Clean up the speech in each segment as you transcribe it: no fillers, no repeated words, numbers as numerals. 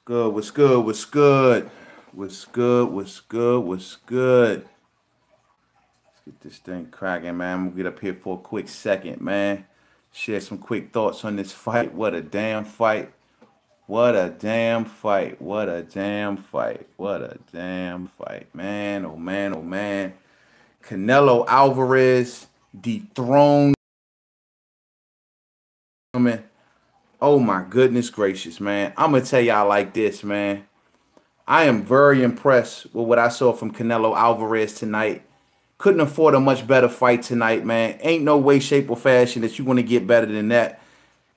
Good, what's good, what's good? What's good, what's good, what's good? Let's get this thing cracking, man. I'm gonna get up here for a quick second, man. Share some quick thoughts on this fight. What a damn fight. What a damn fight. What a damn fight. What a damn fight. Man, oh man, oh man. Canelo Alvarez dethroned him. Oh my goodness gracious, man. I'm gonna tell y'all like this, man. I am very impressed with what I saw from Canelo Alvarez tonight. Couldn't afford a much better fight tonight, man. Ain't no way, shape, or fashion that you're going to get better than that.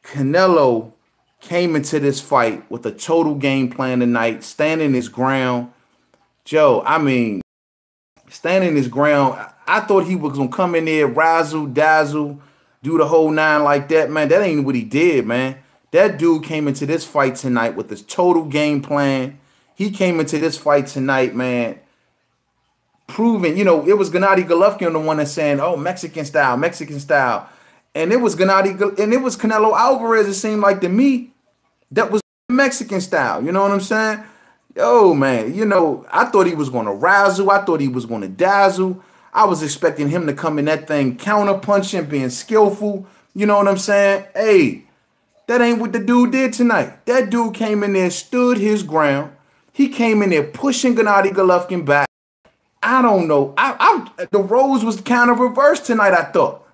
Canelo came into this fight with a total game plan tonight, standing his ground. Joe, I mean, standing his ground. I thought he was going to come in there, razzle, dazzle, do the whole nine like that, man. That ain't what he did, man. That dude came into this fight tonight with his total game plan. He came into this fight tonight, man, proving, it was Gennady Golovkin the one that's saying, oh, Mexican style, Mexican style. And it was Canelo Alvarez, it seemed like to me, that was Mexican style. You know what I'm saying? Yo, man, I thought he was going to razzle. I thought he was going to dazzle. I was expecting him to come in that thing counter-punching, being skillful. You know what I'm saying? Hey, that ain't what the dude did tonight. That dude came in there, stood his ground. He came in there pushing Gennady Golovkin back. I don't know. The roles was kind of reversed tonight, I thought.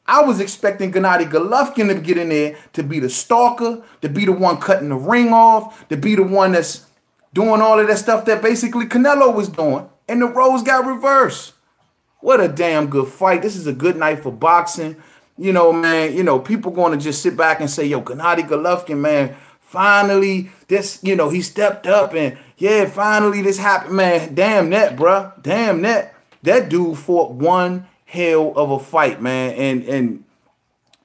I was expecting Gennady Golovkin to get in there to be the stalker, to be the one cutting the ring off, to be the one that's doing all of that stuff that basically Canelo was doing. And the roles got reversed. What a damn good fight. This is a good night for boxing. Man, people going to just sit back and say, yo, Gennady Golovkin, man, finally, he stepped up and, yeah, finally this happened, man. Damn that, bruh. Damn that. That dude fought one hell of a fight, man. And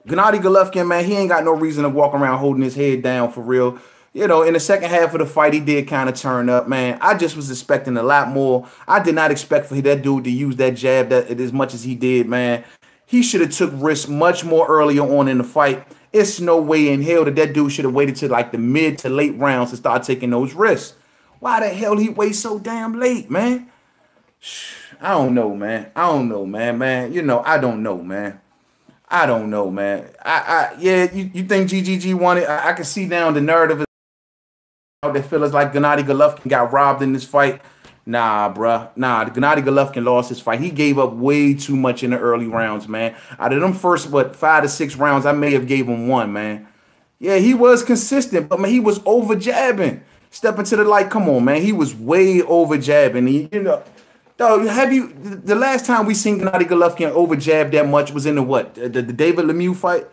Gennady Golovkin, man, he ain't got no reason to walk around holding his head down for real. In the second half of the fight, he did kind of turn up, man. I just was expecting a lot more. I did not expect for that dude to use that jab as much as he did, man. He should have took risks much more earlier on in the fight. It's no way in hell that dude should have waited to like the mid to late rounds to start taking those risks. Why the hell he wait so damn late, man? I don't know, man. I don't know, man. I don't know, man. I don't know, man. Yeah, you think GGG won it? I can see now the narrative that feels like Gennady Golovkin got robbed in this fight. Nah, bruh. Nah, Gennady Golovkin lost his fight. He gave up way too much in the early rounds, man. Out of them first, 5 to 6 rounds, I may have gave him one, man. Yeah, he was consistent, but man, he was over jabbing. Stepping to the light, come on, man. He was way over jabbing. Dog, the last time we seen Gennady Golovkin over jab that much was in the David Lemieux fight?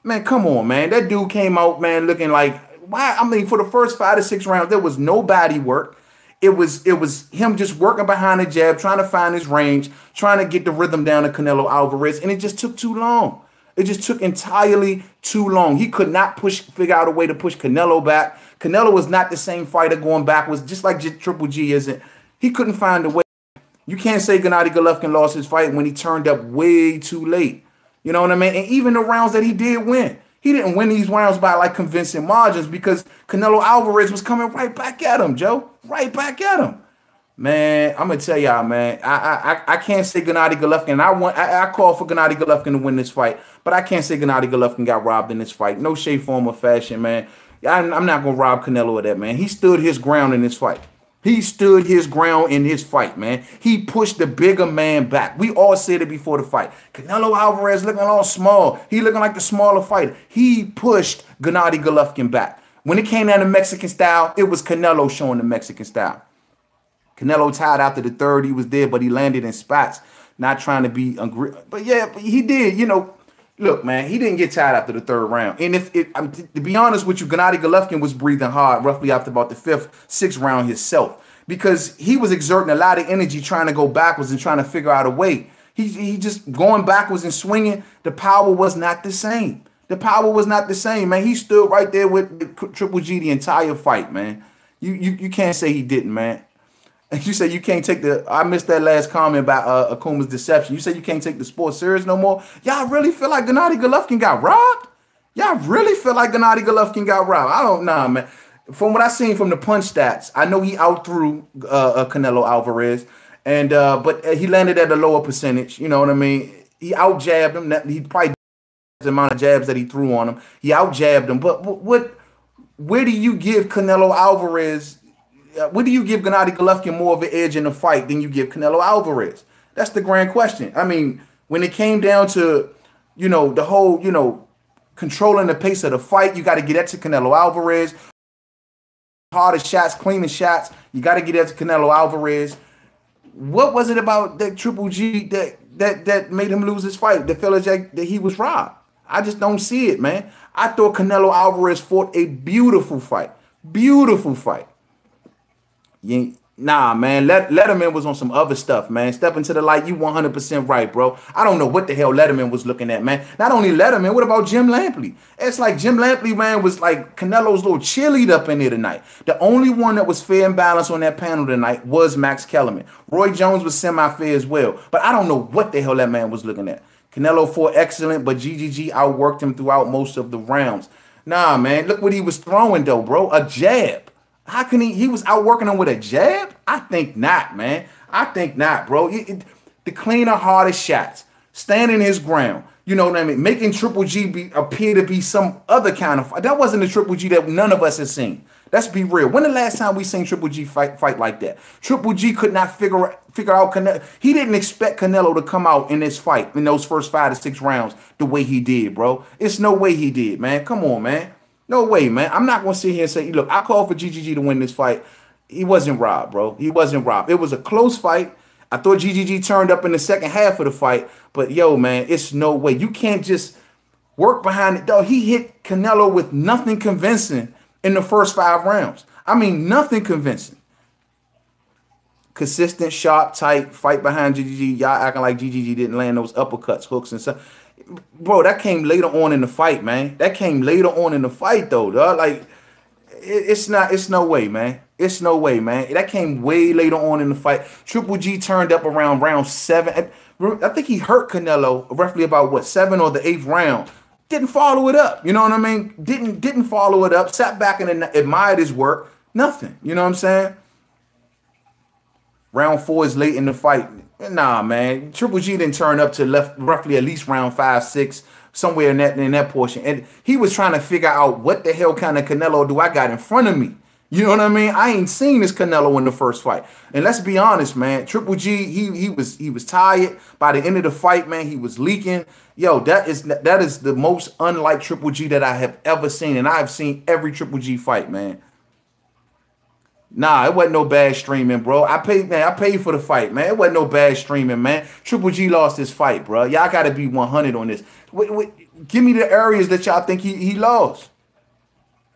Man, come on, man. That dude came out, man, looking like, why? I mean, for the first 5 to 6 rounds, there was no body work. It was him just working behind the jab, trying to find his range, trying to get the rhythm down to Canelo Alvarez, and it just took too long. It just took entirely too long. He could not figure out a way to push Canelo back. Canelo was not the same fighter going backwards, just like Triple G isn't. He couldn't find a way. You can't say Gennady Golovkin lost his fight when he turned up way too late. You know what I mean? And even the rounds that he did win, he didn't win these rounds by like convincing margins because Canelo Alvarez was coming right back at him, Joe. Right back at him. Man, I'm gonna tell y'all, man. I can't say Gennady Golovkin. I call for Gennady Golovkin to win this fight, but I can't say Gennady Golovkin got robbed in this fight. No shape, form, or fashion, man. I'm not gonna rob Canelo of that, man. He stood his ground in this fight. He stood his ground in his fight, man. He pushed the bigger man back. We all said it before the fight. Canelo Alvarez looking all small. He looking like the smaller fighter. He pushed Gennady Golovkin back. When it came down to Mexican style, it was Canelo showing the Mexican style. Canelo tied after the third. He was there, but he landed in spots. Not trying to be but yeah, he did, Look, man, he didn't get tired after the third round. And to be honest with you, Gennady Golovkin was breathing hard roughly after about the 5th, 6th round himself because he was exerting a lot of energy trying to go backwards and trying to figure out a way. He just going backwards and swinging. The power was not the same. The power was not the same, man. He stood right there with Triple G the entire fight, man. You can't say he didn't, man. And you say you can't take I missed that last comment about Akuma's deception. You say you can't take the sport serious no more. Y'all really feel like Gennady Golovkin got robbed? Y'all really feel like Gennady Golovkin got robbed? I don't know, man. From what I seen from the punch stats, I know he outthrew Canelo Alvarez, and but he landed at a lower percentage. You know what I mean? He out jabbed him. He probably the amount of jabs that he threw on him. He out jabbed him. But what? Where do you give Canelo Alvarez? Where do you give Gennady Golovkin more of an edge in the fight than you give Canelo Alvarez? That's the grand question. I mean, when it came down to, the whole, controlling the pace of the fight, you got to get that to Canelo Alvarez. Harder shots, cleaner shots, you got to get that to Canelo Alvarez. What was it about that Triple G that made him lose his fight? That felt like that he was robbed. I just don't see it, man. I thought Canelo Alvarez fought a beautiful fight. Beautiful fight. Nah, man. Letterman was on some other stuff, man. Step into the light. You 100% right, bro. I don't know what the hell Letterman was looking at, man. Not only Letterman, what about Jim Lampley? It's like Jim Lampley, man, was like Canelo's little cheerleader up in there tonight. The only one that was fair and balanced on that panel tonight was Max Kellerman. Roy Jones was semi-fair as well. But I don't know what the hell that man was looking at. Canelo fought excellent, but GGG outworked him throughout most of the rounds. Nah, man. Look what he was throwing, though, bro. A jab. How can he was outworking him with a jab? I think not, man. I think not, bro. The cleaner, harder shots, standing his ground. You know what I mean? Making Triple G appear to be some other kind of fight. That wasn't the Triple G that none of us have seen. Let's be real. When the last time we seen Triple G fight like that? Triple G could not figure out Canelo. He didn't expect Canelo to come out in this fight in those first 5 to 6 rounds the way he did, bro. It's no way he did, man. Come on, man. No way, man. I'm not going to sit here and say, look, I called for GGG to win this fight. He wasn't robbed, bro. He wasn't robbed. It was a close fight. I thought GGG turned up in the second half of the fight. But, yo, man, it's no way. You can't just work behind it. Dog, he hit Canelo with nothing convincing in the first 5 rounds. I mean, nothing convincing. Consistent, sharp, tight fight behind GGG. Y'all acting like GGG didn't land those uppercuts, hooks, and stuff. Bro, that came later on in the fight, man. That came later on in the fight, though, dog. Like, it's no way, man. It's no way, man. That came way later on in the fight. Triple G turned up around round 7. I think he hurt Canelo roughly about, 7th or the 8th round. Didn't follow it up. You know what I mean? Didn't follow it up. Sat back and admired his work. Nothing. You know what I'm saying? Round 4 is late in the fight. Nah, man. Triple G didn't turn up to left roughly at least round 5, 6, somewhere in that portion. And he was trying to figure out what the hell kind of Canelo do I got in front of me. You know what I mean? I ain't seen this Canelo in the first fight. And let's be honest, man. Triple G, he was tired. By the end of the fight, man, he was leaking. Yo, that is the most unlike Triple G that I have ever seen. And I've seen every Triple G fight, man. Nah, it wasn't no bad streaming, bro. I paid for the fight, man. It wasn't no bad streaming, man. Triple G lost his fight, bro. Y'all got to be 100 on this. Give me the areas that y'all think he lost.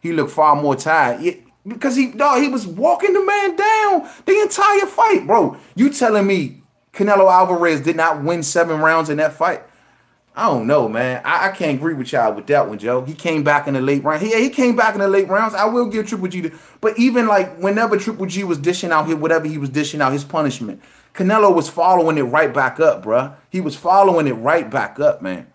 He looked far more tired. Because he was walking the man down the entire fight, bro. You telling me Canelo Alvarez did not win 7 rounds in that fight? I don't know, man. I can't agree with y'all with that one, Joe. He came back in the late round. He came back in the late rounds. I will give Triple G but even like whenever Triple G was dishing out whatever he was dishing out, his punishment, Canelo was following it right back up, bruh. He was following it right back up, man.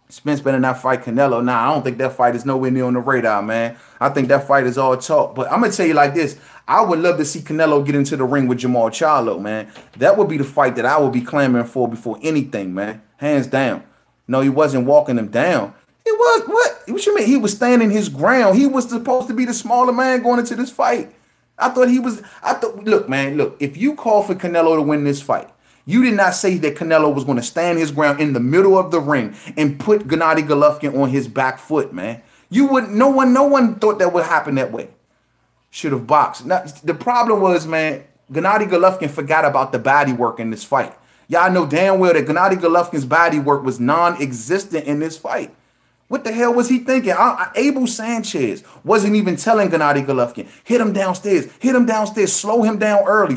Spence better not fight Canelo. Nah, I don't think that fight is nowhere near on the radar, man. I think that fight is all talk. But I'm going to tell you like this. I would love to see Canelo get into the ring with Jamal Charlo, man. That would be the fight that I would be clamoring for before anything, man. Hands down. No, he wasn't walking him down. It was, what you mean? He was standing his ground. He was supposed to be the smaller man going into this fight. Look, man, look. If you call for Canelo to win this fight, you did not say that Canelo was going to stand his ground in the middle of the ring and put Gennady Golovkin on his back foot, man. You wouldn't. No one thought that would happen that way. Should have boxed. Now, the problem was, man, Gennady Golovkin forgot about the body work in this fight. Y'all know damn well that Gennady Golovkin's body work was non-existent in this fight. What the hell was he thinking? Abel Sanchez wasn't even telling Gennady Golovkin, hit him downstairs, slow him down early.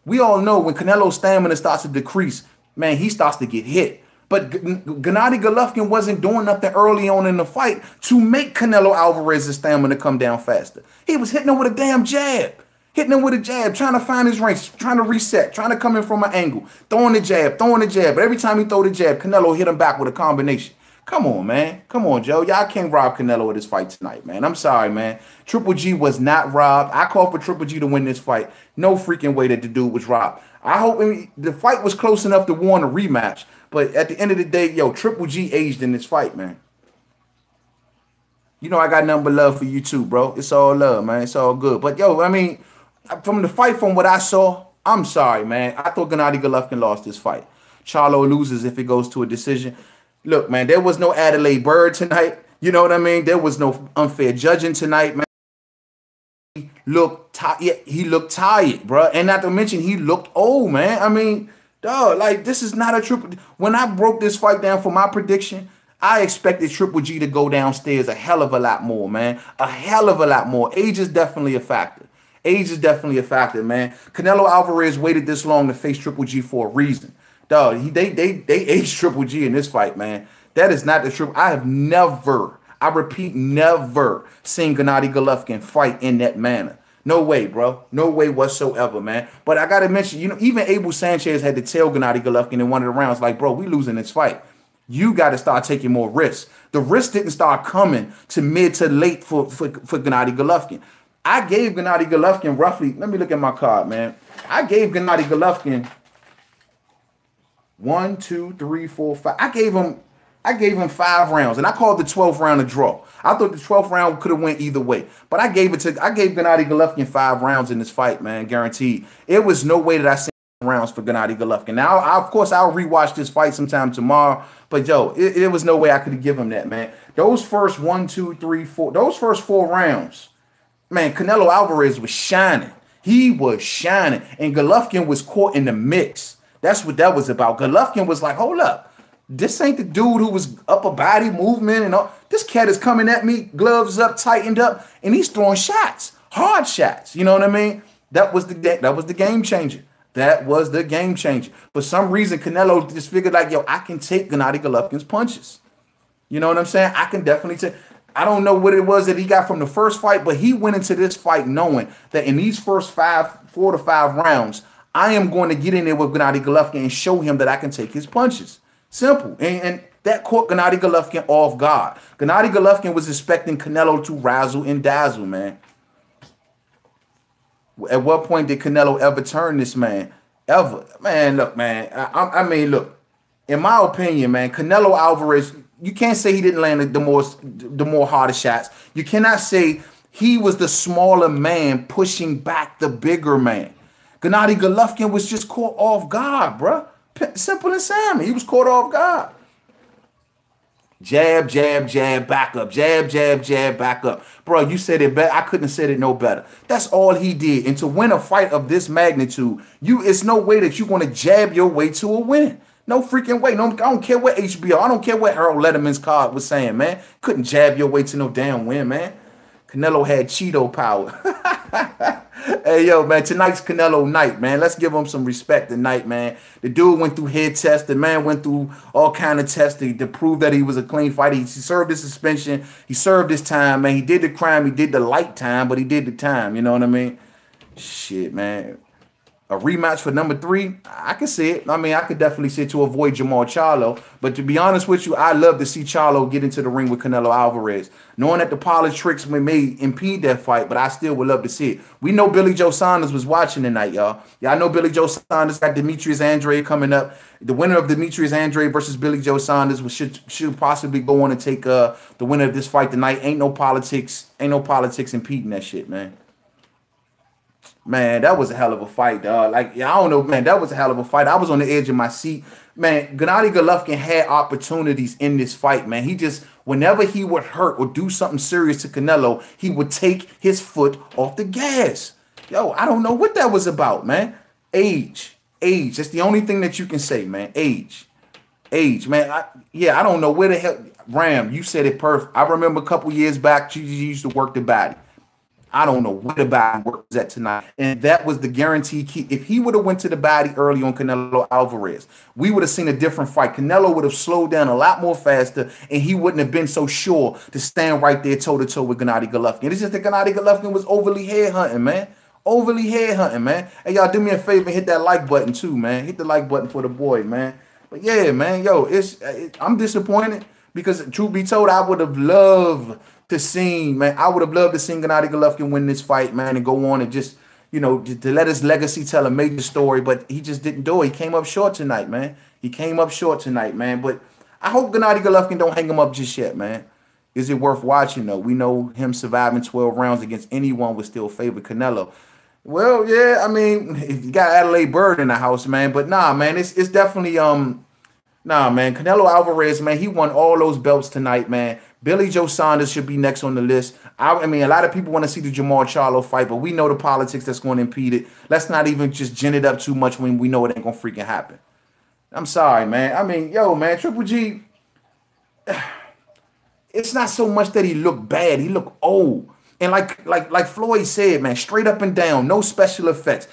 We all know when Canelo's stamina starts to decrease, man, he starts to get hit. But Gennady Golovkin wasn't doing nothing early on in the fight to make Canelo Alvarez's stamina come down faster. He was hitting him with a damn jab. Trying to find his range, trying to reset, trying to come in from an angle, throwing the jab. But every time he throw the jab, Canelo hit him back with a combination. Come on, man. Come on, Joe. Y'all can't rob Canelo of this fight tonight, man. I'm sorry, man. Triple G was not robbed. I called for Triple G to win this fight. No freaking way that the dude was robbed. I hope the fight was close enough to warrant a rematch. But at the end of the day, yo, Triple G aged in this fight, man. You know I got nothing but love for you too, bro. It's all love, man. It's all good. But, yo, I mean, from the fight, from what I saw, I'm sorry, man. I thought Gennady Golovkin lost this fight. Charlo loses if it goes to a decision. Look, man, there was no Adelaide Bird tonight. You know what I mean? There was no unfair judging tonight, man. He looked tired, bro. And not to mention, he looked old, man. I mean, dog, like, this is not a triple. When I broke this fight down for my prediction, I expected Triple G to go downstairs a hell of a lot more, man. A hell of a lot more. Age is definitely a factor. Age is definitely a factor, man. Canelo Alvarez waited this long to face Triple G for a reason. Dog, they aged Triple G in this fight, man. That is not the truth. I have never, I repeat, never seen Gennady Golovkin fight in that manner. No way, bro. No way whatsoever, man. But I got to mention, you know, even Abel Sanchez had to tell Gennady Golovkin in one of the rounds, like, bro, we losing this fight. You got to start taking more risks. The risks didn't start coming to mid to late for Gennady Golovkin. I gave Gennady Golovkin roughly, let me look at my card, man. I gave Gennady Golovkin 1, 2, 3, 4, 5. I gave him 5 rounds, and I called the 12th round a draw. I thought the 12th round could have went either way, but I gave Gennady Golovkin 5 rounds in this fight, man, guaranteed. It was no way that I seen rounds for Gennady Golovkin. Now, of course, I'll rewatch this fight sometime tomorrow, but yo, it was no way I could give him that, man. Those first 1, 2, 3, 4, those first 4 rounds, man, Canelo Alvarez was shining. He was shining, and Golovkin was caught in the mix. That's what that was about. Golovkin was like, hold up. This ain't the dude who was upper body movement and all. This cat is coming at me, gloves up, tightened up, and he's throwing shots, hard shots. You know what I mean? That was the game changer. That was the game changer. For some reason, Canelo just figured like, yo, I can take Gennady Golovkin's punches. You know what I'm saying? I can definitely take. I don't know what it was that he got from the first fight, but he went into this fight knowing that in these first 4 to 5 rounds, I am going to get in there with Gennady Golovkin and show him that I can take his punches. Simple. And that caught Gennady Golovkin off guard. Gennady Golovkin was expecting Canelo to razzle and dazzle, man. At what point did Canelo ever turn this man? Ever. Man, look, man. I mean, look. In my opinion, man, Canelo Alvarez, you can't say he didn't land the more harder shots. You cannot say he was the smaller man pushing back the bigger man. Gennady Golovkin was just caught off guard, bro. Simple and Simon. He was caught off guard. Jab, jab, jab, back up. Jab, jab, jab, back up. Bro, you said it better. I couldn't have said it no better. That's all he did. And to win a fight of this magnitude, it's no way that you're going to jab your way to a win. No freaking way. No, I don't care what HBO. I don't care what Harold Letterman's card was saying, man. Couldn't jab your way to no damn win, man. Canelo had Cheeto power. Hey, yo, man, tonight's Canelo night, man. Let's give him some respect tonight, man. The dude went through head tests. The man went through all kind of tests to prove that he was a clean fighter. He served his suspension. He served his time, man. He did the crime. He did the light time, but he did the time. You know what I mean? Shit, man. A rematch for number 3, I can see it. I mean, I could definitely see it to avoid Jamal Charlo. But to be honest with you, I love to see Charlo get into the ring with Canelo Alvarez. Knowing that the politics may impede that fight, but I still would love to see it. We know Billy Joe Saunders was watching tonight, y'all. Y'all know Billy Joe Saunders got Demetrius Andrade coming up. The winner of Demetrius Andrade versus Billy Joe Saunders should possibly go on and take the winner of this fight tonight. Ain't no politics impeding that shit, man. Man, that was a hell of a fight, dog. Like, I don't know, man. That was a hell of a fight. I was on the edge of my seat. Man, Gennady Golovkin had opportunities in this fight, man. He just, whenever he would hurt or do something serious to Canelo, he would take his foot off the gas. Yo, I don't know what that was about, man. Age. That's the only thing that you can say, man. Age, man. I don't know where the hell. Ram, you said it perfect. I remember a couple years back, you used to work the body. I don't know where the body was at tonight. And that was the guarantee key. If he would have went to the body early on Canelo Alvarez, we would have seen a different fight. Canelo would have slowed down a lot more faster, and he wouldn't have been so sure to stand right there toe-to-toe with Gennady Golovkin. It's just that Gennady Golovkin was overly headhunting, man. Hey, y'all do me a favor and hit that like button too, man. Hit the like button for the boy, man. But yeah, man, yo, I'm disappointed. Because truth be told, I would have loved to see, man. I would have loved to see Gennady Golovkin win this fight, man, and go on and just, to let his legacy tell a major story. But he just didn't do it. He came up short tonight, man. He came up short tonight, man. But I hope Gennady Golovkin don't hang him up just yet, man. Is it worth watching, though? We know him surviving 12 rounds against anyone would still favor Canelo. Well, yeah, I mean, you got Adelaide Bird in the house, man. But nah, man, it's definitely nah, man. Canelo Alvarez, man, he won all those belts tonight, man. Billy Joe Saunders should be next on the list. I mean, a lot of people want to see the Jamal Charlo fight, but we know the politics that's going to impede it. Let's not even just gin it up too much when we know it ain't going to freaking happen. I'm sorry, man. I mean, yo, man, Triple G, it's not so much that he looked bad. He looked old. And like Floyd said, man, straight up and down, no special effects.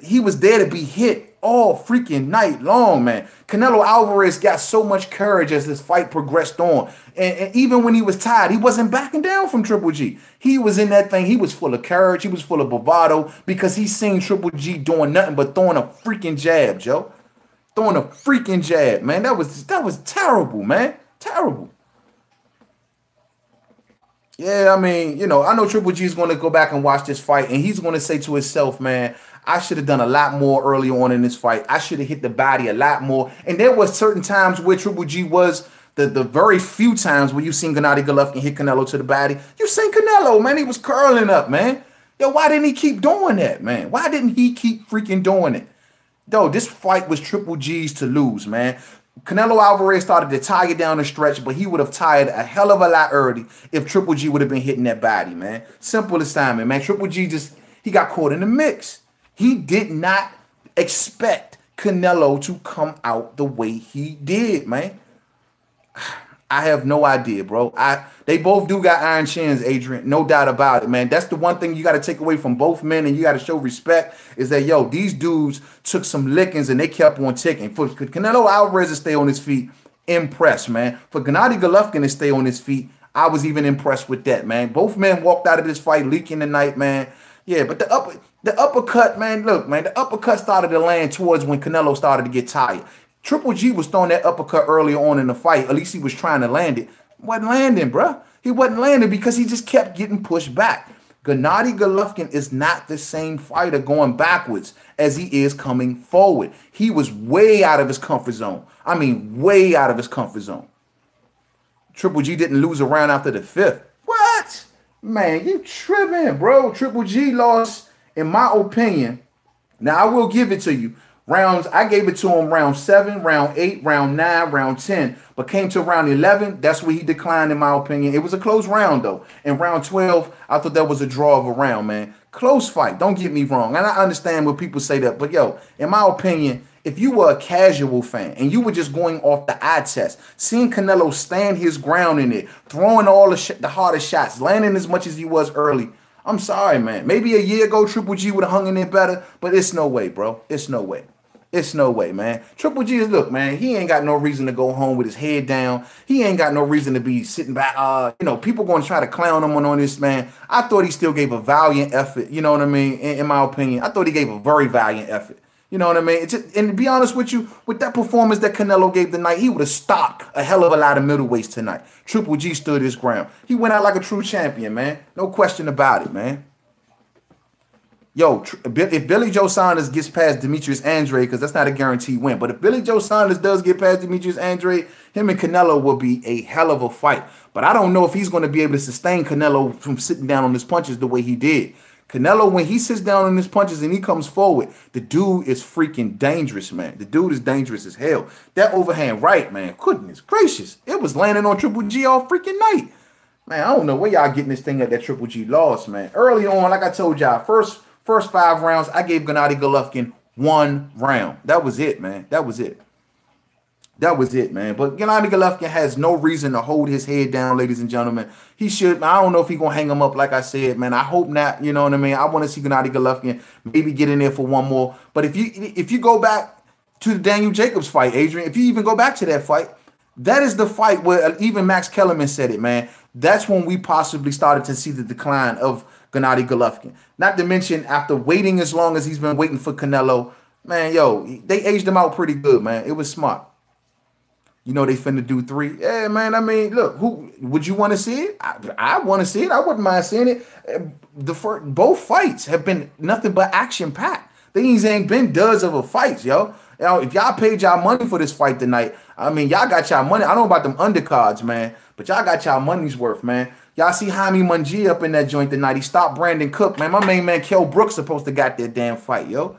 He was there to be hit all freaking night long, man. Canelo Alvarez got so much courage as this fight progressed on. And even when he was tired, he wasn't backing down from Triple G. He was in that thing. He was full of courage. He was full of bravado because he seen Triple G doing nothing but throwing a freaking jab, Joe. Throwing a freaking jab, man. That was terrible, man. Terrible. Yeah, I mean, I know Triple G is going to go back and watch this fight, and he's going to say to himself, man, I should have done a lot more early on in this fight. I should have hit the body a lot more. And there was certain times where Triple G was the very few times where you seen Gennady Golovkin hit Canelo to the body. You seen Canelo, man. He was curling up, man. Yo, why didn't he keep doing that, man? Why didn't he keep freaking doing it? Though this fight was Triple G's to lose, man. Canelo Alvarez started to tire down the stretch, but he would have tired a hell of a lot early if Triple G would have been hitting that body, man. Simple assignment, man. Triple G he got caught in the mix. He did not expect Canelo to come out the way he did, man. I have no idea, bro. They both do got iron chins, Adrian. No doubt about it, man. That's the one thing you got to take away from both men, and you got to show respect, is that, yo, these dudes took some lickings, and they kept on ticking. For Canelo Alvarez to stay on his feet, impressed, man. For Gennady Golovkin to stay on his feet, I was even impressed with that, man. Both men walked out of this fight leaking tonight, man. Yeah, but the uppercut, man, look, man, the uppercut started to land towards when Canelo started to get tired. Triple G was throwing that uppercut earlier on in the fight. At least he was trying to land it. Wasn't landing, bro. He wasn't landing because he just kept getting pushed back. Gennady Golovkin is not the same fighter going backwards as he is coming forward. He was way out of his comfort zone. I mean, way out of his comfort zone. Triple G didn't lose a round after the 5th. What? Man, you tripping, bro. Triple G lost, in my opinion. Now, I will give it to you. Rounds, I gave it to him round 7, round 8, round 9, round 10. But came to round 11, that's where he declined, in my opinion. It was a close round, though. In round 12, I thought that was a draw of a round, man. Close fight, don't get me wrong. And I understand when people say that. But, yo, in my opinion, if you were a casual fan and you were just going off the eye test, seeing Canelo stand his ground in it, throwing all the hardest shots, landing as much as he was early, I'm sorry, man. Maybe a year ago, Triple G would have hung in there better, but it's no way, bro. It's no way. It's no way, man. Triple G is, look, man, he ain't got no reason to go home with his head down. He ain't got no reason to be sitting back. People going to try to clown him on this, man. I thought he still gave a valiant effort, you know what I mean, in my opinion. I thought he gave a very valiant effort. You know what I mean? And to be honest with you, with that performance that Canelo gave tonight, he would have stopped a hell of a lot of middleweights tonight. Triple G stood his ground. He went out like a true champion, man. No question about it, man. Yo, if Billy Joe Saunders gets past Demetrius Andrade, because that's not a guaranteed win, but if Billy Joe Saunders does get past Demetrius Andrade, him and Canelo will be a hell of a fight. But I don't know if he's going to be able to sustain Canelo from sitting down on his punches the way he did. Canelo, when he sits down on his punches and he comes forward, the dude is freaking dangerous, man. The dude is dangerous as hell. That overhand right, man, goodness gracious. It was landing on Triple G all freaking night. Man, I don't know where y'all getting this thing that Triple G lost, man. Early on, like I told y'all, first 5 rounds, I gave Gennady Golovkin 1 round. That was it, man. That was it. That was it, man. But Gennady Golovkin has no reason to hold his head down, ladies and gentlemen. He should. I don't know if he's going to hang him up, like I said, man. I hope not. You know what I mean? I want to see Gennady Golovkin maybe get in there for one more. But if you go back to the Daniel Jacobs fight, Adrian, if you even go back to that fight, that is the fight where even Max Kellerman said it, man. That's when we possibly started to see the decline of Gennady Golovkin. Not to mention, after waiting as long as he's been waiting for Canelo, man, yo, they aged him out pretty good, man. It was smart. You know they finna do 3. Yeah, man. I mean, look, who would you want to see it? I want to see it. I wouldn't mind seeing it. Both fights have been nothing but action packed. These ain't been duds of a fights, yo. If y'all paid y'all money for this fight tonight, I mean, y'all got y'all money. I don't know about them undercards, man, but y'all got y'all money's worth, man. Y'all see Jaime Munguia up in that joint tonight. He stopped Brandon Cook, man. My main man, Kell Brooks, supposed to got that damn fight, yo.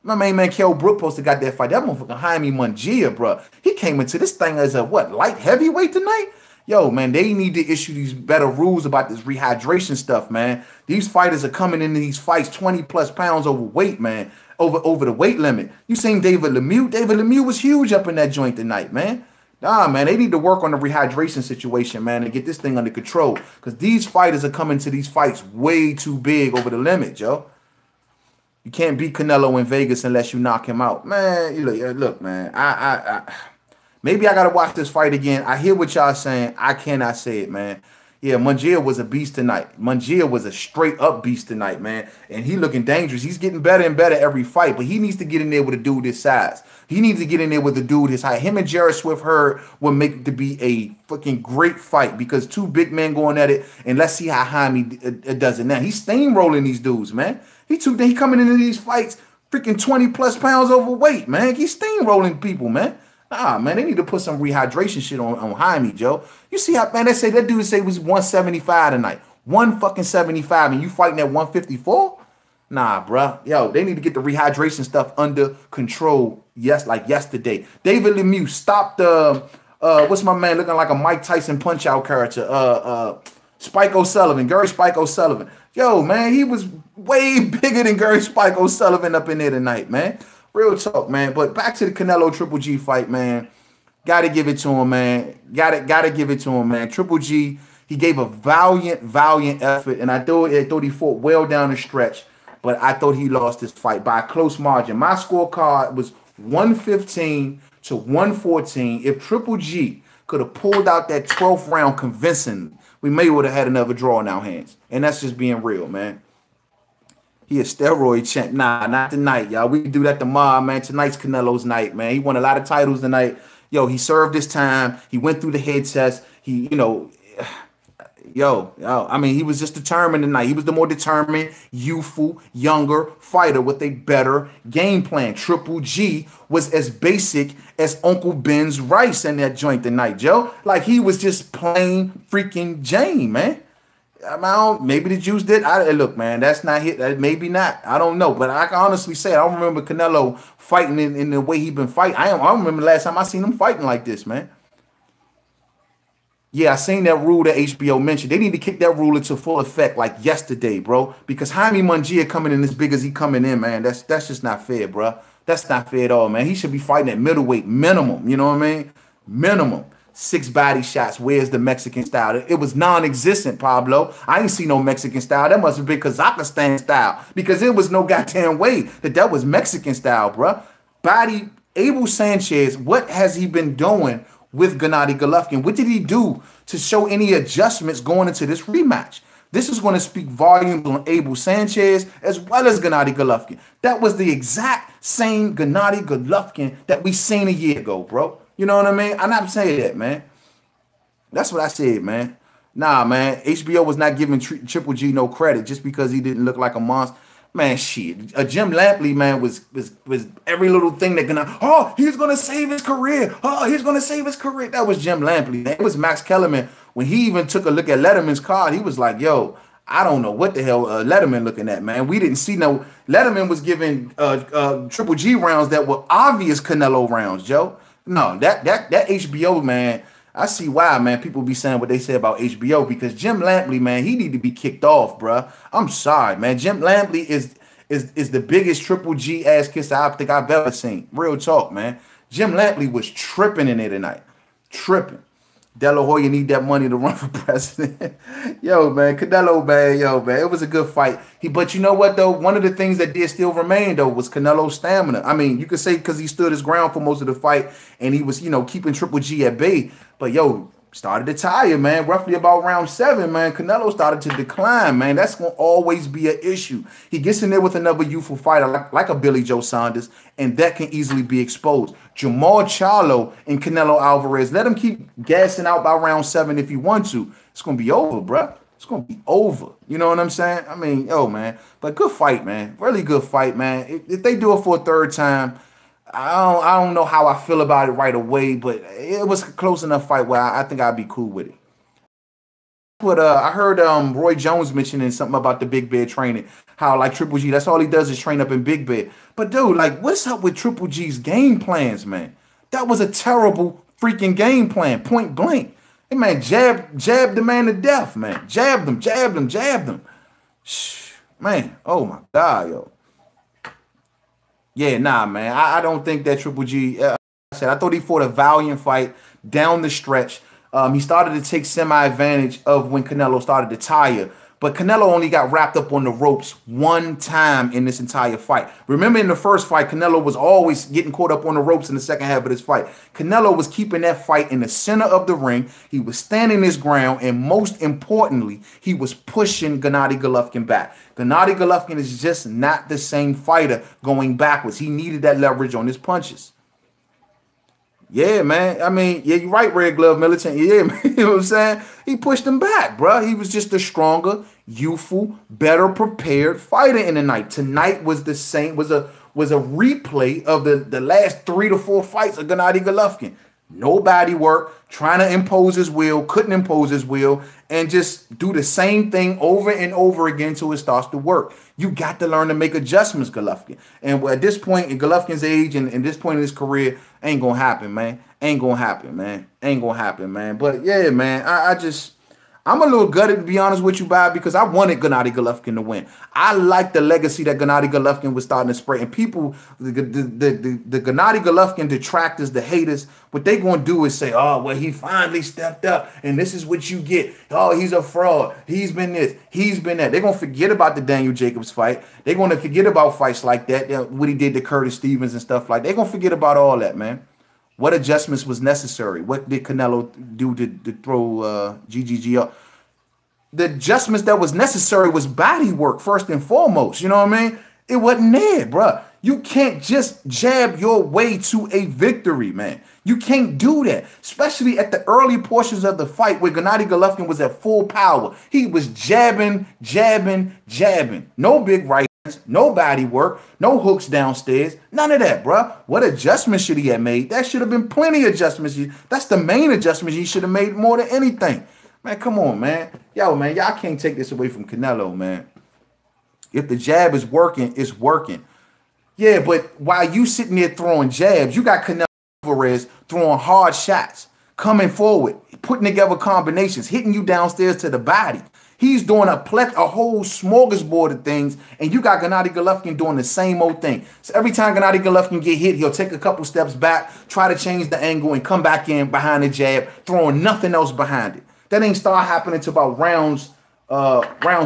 My main man, Kell Brook, supposed to got that fight. That motherfucker Jaime Munguia, bro. He came into this thing as a, what, light heavyweight tonight? Yo, man, they need to issue these better rules about this rehydration stuff, man. These fighters are coming into these fights 20-plus pounds overweight, man, over the weight limit. You seen David Lemieux? David Lemieux was huge up in that joint tonight, man. Nah, man, they need to work on the rehydration situation, man, and get this thing under control. Because these fighters are coming to these fights way too big over the limit, yo. You can't beat Canelo in Vegas unless you knock him out. Man, look, man, maybe I got to watch this fight again. I hear what y'all saying. I cannot say it, man. Yeah, Munguia was a beast tonight. Munguia was a straight-up beast tonight, man. And he looking dangerous. He's getting better and better every fight, but he needs to get in there with a dude this size. He needs to get in there with a dude his height. Him and Jared Swift Hurd will make it to be a fucking great fight because two big men going at it, and let's see how Jaime does it now. He's steamrolling these dudes, man. He coming into these fights freaking 20-plus pounds overweight, man. He's steamrolling people, man. Nah, man, they need to put some rehydration shit on Jaime, Joe. You see how, man, that dude say was 175 tonight. 175, and you fighting at 154? Nah, bruh. Yo, they need to get the rehydration stuff under control. Yes, like yesterday. David Lemieux stopped what's my man looking like a Mike Tyson punch-out character? Spike O'Sullivan, Gary Spike O'Sullivan. Yo, man, he was way bigger than Gary Spike O'Sullivan up in there tonight, man. Real talk, man. But back to the Canelo Triple G fight, man. Gotta give it to him, man. Gotta give it to him, man. Triple G, he gave a valiant effort, and I thought he fought well down the stretch, but I thought he lost this fight by a close margin. My scorecard was 115 to 114. If Triple G could have pulled out that 12th round convincingly, we may would have had another draw in our hands. And that's just being real, man. He a steroid champ. Nah, not tonight, y'all. We can do that tomorrow, man. Tonight's Canelo's night, man. He won a lot of titles tonight. Yo, he served his time. He went through the head test. He, I mean, he was just determined tonight. He was the more determined, youthful, younger fighter with a better game plan. Triple G was as basic as Uncle Ben's rice in that joint tonight, Joe. Like, he was just plain freaking Jane, man. Maybe the juice did. Look, man, that's not hit. Maybe not. I don't know. But I can honestly say, I don't remember Canelo fighting in the way he been fighting. I don't remember the last time I seen him fighting like this, man. Yeah, I seen that rule that HBO mentioned. They need to kick that rule into full effect like yesterday, bro. Because Jaime Munguia coming in as big as he coming in, man, that's just not fair, bro. That's not fair at all, man. He should be fighting at middleweight minimum. You know what I mean? Minimum. 6 body shots. Where's the Mexican style? It was non-existent, Pablo. I ain't see no Mexican style. That must have been Kazakhstan style because there was no goddamn way that was Mexican style, bro. Body, Abel Sanchez, what has he been doing with Gennady Golovkin? What did he do to show any adjustments going into this rematch? This is going to speak volumes on Abel Sanchez as well as Gennady Golovkin. That was the exact same Gennady Golovkin that we seen a year ago, bro. You know what I mean? I'm not saying that, man. That's what I said, man. Nah, man. HBO was not giving Triple G no credit just because he didn't look like a monster. Man, shit. Jim Lampley, man, was every little thing that he's gonna save his career. Oh, he's gonna save his career. That was Jim Lampley. It was Max Kellerman. When he even took a look at Letterman's card, he was like, yo, I don't know what the hell Letterman looking at, man. We didn't see no. Letterman was giving Triple G rounds that were obvious Canelo rounds, Joe. No, that HBO, man, I see why, man, people be saying what they say about HBO because Jim Lampley, man, he need to be kicked off, bruh. I'm sorry, man. Jim Lampley is the biggest Triple G ass kisser I think I've ever seen. Real talk, man. Jim Lampley was tripping in there tonight. Tripping. De La Hoya need that money to run for president. Yo, man, Canelo, man, it was a good fight. But you know what, though? One of the things that did still remain, though, was Canelo's stamina. I mean, you could say because he stood his ground for most of the fight and he was, keeping Triple G at bay. But, yo, started to tire, man. Roughly about round 7, man, Canelo started to decline, man. That's going to always be an issue. He gets in there with another youthful fighter like a Billy Joe Saunders, and that can easily be exposed. Jamal Charlo and Canelo Alvarez, let him keep gassing out by round 7 if you want to. It's going to be over, bro. It's going to be over. You know what I'm saying? I mean, yo, man. But good fight, man. Really good fight, man. If they do it for a third time, I don't know how I feel about it right away, but it was a close enough fight where I think I'd be cool with it. But I heard Roy Jones mentioning something about the big bed training. How like Triple G, that's all he does is train up in big bed. But dude, like, what's up with Triple G's game plans, man? That was a terrible freaking game plan, point blank. Hey, man, jabbed the man to death, man. Jabbed him. Shh, man, oh my God, yo. Yeah, nah, man. I don't think that Triple G, I said, I thought he fought a valiant fight down the stretch. He started to take semi-advantage of when Canelo started to tire. But Canelo only got wrapped up on the ropes one time in this entire fight. Remember in the first fight, Canelo was always getting caught up on the ropes in the second half of this fight. Canelo was keeping that fight in the center of the ring. He was standing his ground. And most importantly, he was pushing Gennady Golovkin back. Gennady Golovkin is just not the same fighter going backwards. He needed that leverage on his punches. Yeah, man. I mean, yeah, you're right, Red Glove Militant. Yeah, man. You know what I'm saying? He pushed him back, bro. He was just a stronger, youthful, better prepared fighter in the night. Tonight was the same, was a replay of the last 3 to 4 fights of Gennady Golovkin. No body work, trying to impose his will, couldn't impose his will, and just do the same thing over and over again until it starts to work. You got to learn to make adjustments, Golovkin. And at this point in Golovkin's age and this point in his career, ain't going to happen, man. Ain't going to happen, man. Ain't going to happen, man. But yeah, man, I'm a little gutted, to be honest with you, Bob, because I wanted Gennady Golovkin to win. I like the legacy that Gennady Golovkin was starting to spread. And people, the Gennady Golovkin detractors, the haters, what they going to do is say, oh, well, he finally stepped up, and this is what you get. Oh, he's a fraud. He's been this. He's been that. They're going to forget about the Daniel Jacobs fight. They're going to forget about fights like that, what he did to Curtis Stevens and stuff like that. They're going to forget about all that, man. What adjustments was necessary? What did Canelo do to throw GGG up? The adjustments that was necessary was body work first and foremost. You know what I mean? It wasn't there, bro. You can't just jab your way to a victory, man. You can't do that, especially at the early portions of the fight where Gennady Golovkin was at full power. He was jabbing. No big right hands, no body work, no hooks downstairs, none of that, bro. What adjustments should he have made? That should have been plenty of adjustments. That's the main adjustments he should have made more than anything. Man, come on, man. Yo, man, y'all can't take this away from Canelo, man. If the jab is working, it's working. Yeah, but while you sitting there throwing jabs, you got Canelo Alvarez throwing hard shots, coming forward, putting together combinations, hitting you downstairs to the body. He's doing a whole smorgasbord of things, and you got Gennady Golovkin doing the same old thing. So every time Gennady Golovkin get hit, he'll take a couple steps back, try to change the angle, and come back in behind the jab, throwing nothing else behind it. That ain't start happening until about round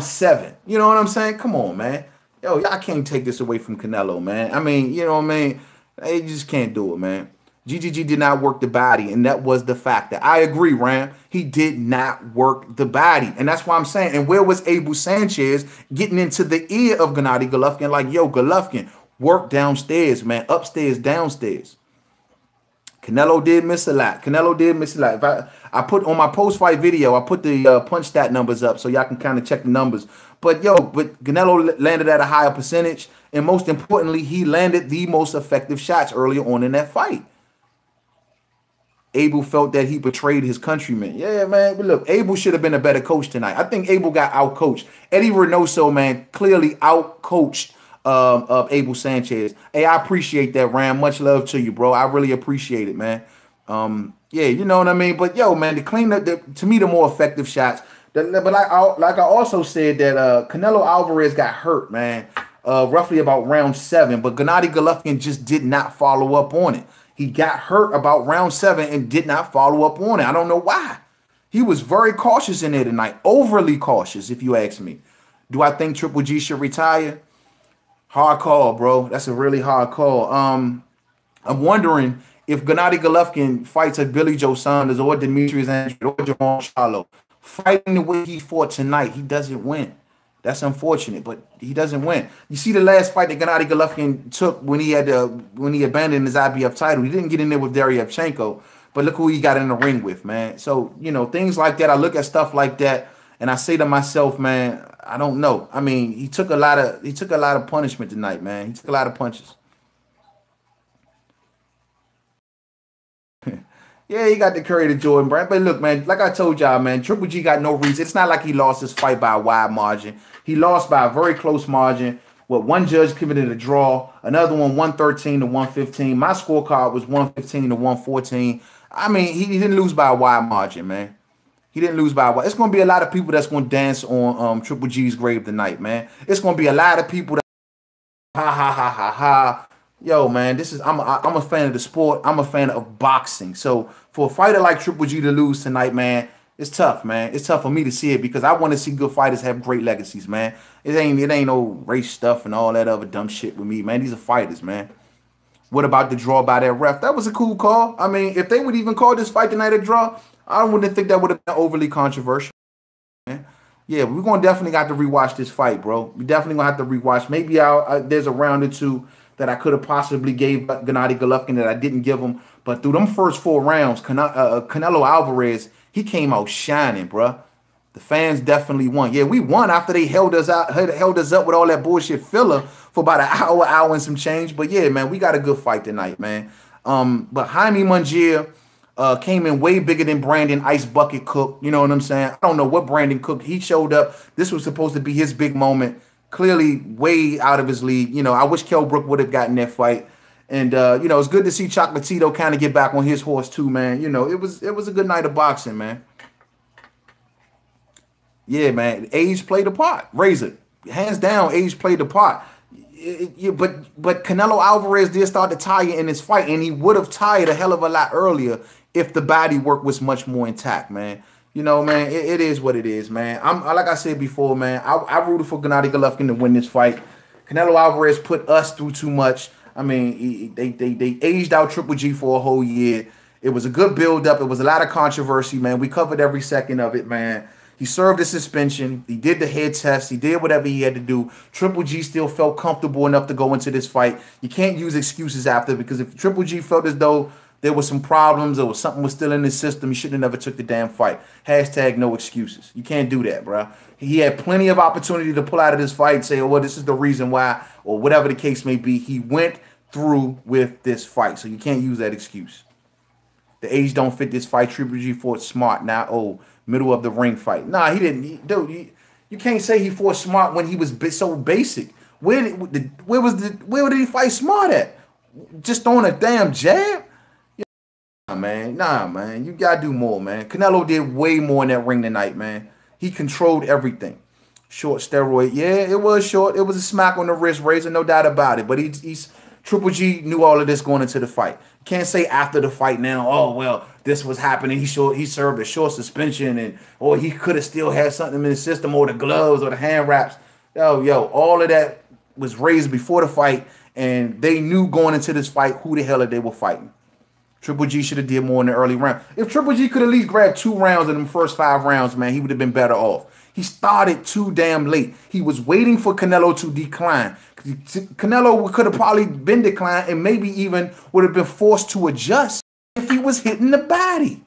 7. You know what I'm saying? Come on, man. Yo, y'all can't take this away from Canelo, man. I mean, you know what I mean? They just can't do it, man. GGG did not work the body, and that was the factor. I agree, Ram. He did not work the body, and that's why I'm saying. And where was Abel Sanchez getting into the ear of Gennady Golovkin? Like, yo, Golovkin, work downstairs, man. Upstairs, downstairs. Canelo did miss a lot. If I put on my post-fight video, I put the punch stat numbers up so y'all can kind of check the numbers. But, but Canelo landed at a higher percentage, and most importantly, he landed the most effective shots earlier on in that fight. Abel felt that he betrayed his countrymen. Yeah, man. But look, Abel should have been a better coach tonight. I think Abel got out-coached. Eddie Reynoso, man, clearly out-coached of Abel Sanchez. Hey, I appreciate that, Ram. Much love to you, bro. I really appreciate it, man. Yeah, you know what I mean? But, yo, man, to clean up, to me, the more effective shots. But like I also said that Canelo Alvarez got hurt, man, roughly about round 7. But Gennady Golovkin just did not follow up on it. He got hurt about round 7 and did not follow up on it. I don't know why. He was very cautious in there tonight. Overly cautious, if you ask me. Do I think Triple G should retire? Hard call, bro. That's a really hard call. I'm wondering if Gennady Golovkin fights a Billy Joe Saunders or Demetrius Andrade or Jerome Charlo, fighting the way he fought tonight, he doesn't win. That's unfortunate, but he doesn't win. You see the last fight that Gennady Golovkin took when he abandoned his IBF title. He didn't get in there with Deryevchenko, but look who he got in the ring with, man. So, you know, things like that. I look at stuff like that and I say to myself, man, I don't know. I mean, he took a lot of punishment tonight, man. He took a lot of punches. Yeah, he got the Curry to Jordan Brand. But look, man, like I told y'all, man, Triple G got no reason. It's not like he lost his fight by a wide margin. He lost by a very close margin. What one judge committed a draw, another one 113 to 115. My scorecard was 115 to 114. I mean, he didn't lose by a wide margin, man. He didn't lose by a wide. It's going to be a lot of people that's going to dance on Triple G's grave tonight, man. It's going to be a lot of people that ha ha ha ha ha. Yo, man, I'm a fan of the sport. I'm a fan of boxing. So for a fighter like Triple G to lose tonight, man, it's tough, man. It's tough for me to see it because I want to see good fighters have great legacies, man. It ain't no race stuff and all that other dumb shit with me, man. These are fighters, man. What about the draw by that ref? That was a cool call. I mean, if they would even call this fight tonight a draw, I wouldn't think that would have been overly controversial, man. Yeah, we're going to definitely have to rewatch this fight, bro. We definitely going to have to rewatch. Maybe there's a round or two that I could have possibly gave Gennady Golovkin that I didn't give him. But through them first 4 rounds, Canelo Alvarez, he came out shining, bro. The fans definitely won. Yeah, we won after they held us up with all that bullshit filler for about an hour and some change. But yeah, man, we got a good fight tonight, man. But Jaime Munguia came in way bigger than Brandon Ice Bucket Cook. You know what I'm saying? I don't know what Brandon Cook. He showed up. This was supposed to be his big moment. Clearly way out of his league. You know, I wish Kell Brook would have gotten that fight. And, you know, it's good to see Chocolatito kind of get back on his horse too, man. You know, it was a good night of boxing, man. Yeah, man. Age played a part. Razor. Hands down, age played a part. But Canelo Alvarez did start to tire in his fight, and he would have tired a hell of a lot earlier if the body work was much more intact, man. You know, man, it is what it is, man. Like I said before, man, I rooted for Gennady Golovkin to win this fight. Canelo Alvarez put us through too much. I mean, they aged out Triple G for a whole year. It was a good build-up. It was a lot of controversy, man. We covered every second of it, man. He served a suspension. He did the head test. He did whatever he had to do. Triple G still felt comfortable enough to go into this fight. You can't use excuses after, because if Triple G felt as though there was some problems or something was still in his system, he should have never took the damn fight. Hashtag no excuses. You can't do that, bro. He had plenty of opportunity to pull out of this fight and say, oh, well, this is the reason why, or whatever the case may be. He went through with this fight, so you can't use that excuse. The age don't fit this fight. Triple G fought smart, not middle of the ring fight. Nah, he didn't. Dude, you can't say he fought smart when he was so basic. Where did he fight smart at? Just throwing a damn jab? Nah, man. You gotta do more, man. Canelo did way more in that ring tonight, man. He controlled everything. Short steroid. Yeah, it was short. It was a smack on the wrist, Razor, no doubt about it. But he's Triple G knew all of this going into the fight. Can't say after the fight now, oh, well, this was happening. He served a short suspension, or he could have still had something in his system, or the gloves or the hand wraps. Yo, all of that was raised before the fight, and they knew going into this fight who the hell they were fighting. Triple G should have did more in the early round. If Triple G could at least grab 2 rounds in them first 5 rounds, man, he would have been better off. He started too damn late. He was waiting for Canelo to decline. Canelo could have probably been declined and maybe even would have been forced to adjust if he was hitting the body.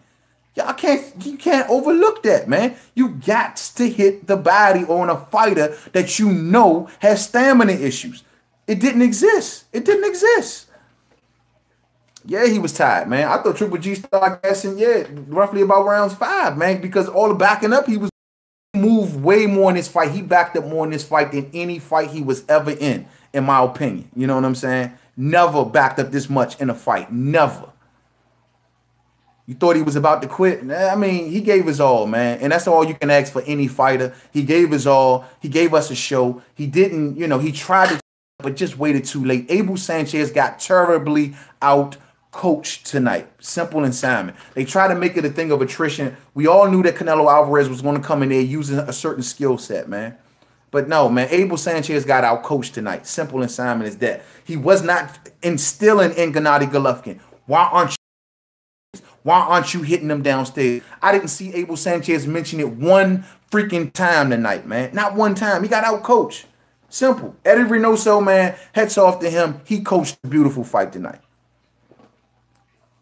You can't overlook that, man. You got to hit the body on a fighter that you know has stamina issues. It didn't exist. It didn't exist. Yeah, he was tired, man. I thought Triple G started gassing, roughly about rounds 5, man, because all the backing up, he moved way more in this fight. He backed up more in this fight than any fight he was ever in my opinion. You know what I'm saying? Never backed up this much in a fight. Never. You thought he was about to quit? I mean, he gave his all, man. And that's all you can ask for any fighter. He gave his all. He gave us a show. He didn't, he tried to, but just waited too late. Abel Sanchez got terribly out-coached tonight. Simple and Simon. They tried to make it a thing of attrition. We all knew that Canelo Alvarez was going to come in there using a certain skill set, man. But no, man, Abel Sanchez got out-coached tonight. Simple and Simon is that. He was not instilling in Gennady Golovkin. Why aren't you hitting them downstairs? I didn't see Abel Sanchez mention it one freaking time tonight, man. Not one time. He got out coached. Simple. Eddie Reynoso, man, hats off to him. He coached a beautiful fight tonight.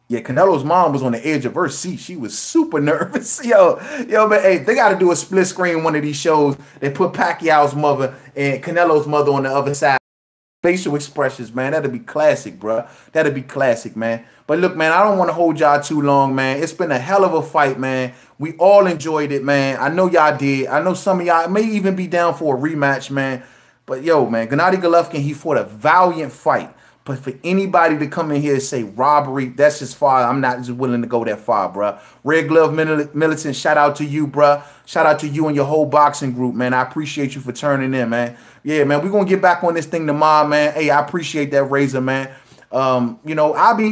Yeah, Canelo's mom was on the edge of her seat. She was super nervous. Yo, man, hey, they got to do a split screen one of these shows. They put Pacquiao's mother and Canelo's mother on the other side. Facial expressions, man. That'd be classic, bro. That'd be classic, man. But look, man, I don't want to hold y'all too long, man. It's been a hell of a fight, man. We all enjoyed it, man. I know y'all did. I know some of y'all may even be down for a rematch, man. But yo, man, Gennady Golovkin, he fought a valiant fight. But for anybody to come in here and say robbery, that's just far. I'm not just willing to go that far, bro. Red Glove Militant, shout out to you, bro. Shout out to you and your whole boxing group, man. I appreciate you for turning in, man. Yeah, man, we're going to get back on this thing tomorrow, man. Hey, I appreciate that, Razor, man. I'll be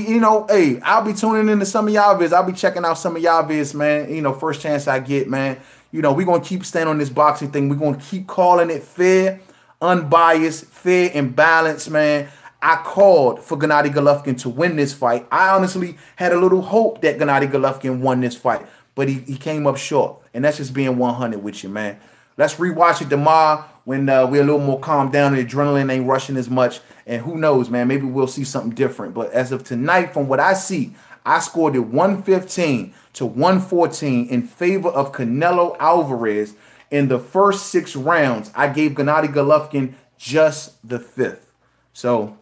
tuning into some of y'all vids. I'll be checking out some of y'all vids, man. First chance I get, man. We're going to keep staying on this boxing thing. We're going to keep calling it fair, unbiased, fair, and balanced, man. I called for Gennady Golovkin to win this fight. I honestly had a little hope that Gennady Golovkin won this fight, but he came up short. And that's just being 100 with you, man. Let's rewatch it tomorrow when we're a little more calmed down. The adrenaline ain't rushing as much. And who knows, man, maybe we'll see something different. But as of tonight, from what I see, I scored it 115 to 114 in favor of Canelo Alvarez. In the first 6 rounds, I gave Gennady Golovkin just the 5th. So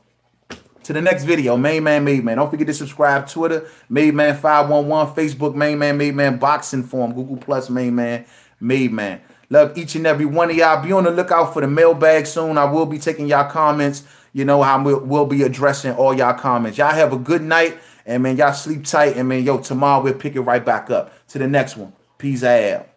to the next video, Main Man, Made Man. Don't forget to subscribe. Twitter, Made Man 511. Facebook, Main Man, Made Man. Boxing Forum, Google Plus, Main Man, Made Man. Love each and every one of y'all. Be on the lookout for the mailbag soon. I will be taking y'all comments. We'll be addressing all y'all comments. Y'all have a good night. And, man, y'all sleep tight. And, man, tomorrow we'll pick it right back up. To the next one. Peace out.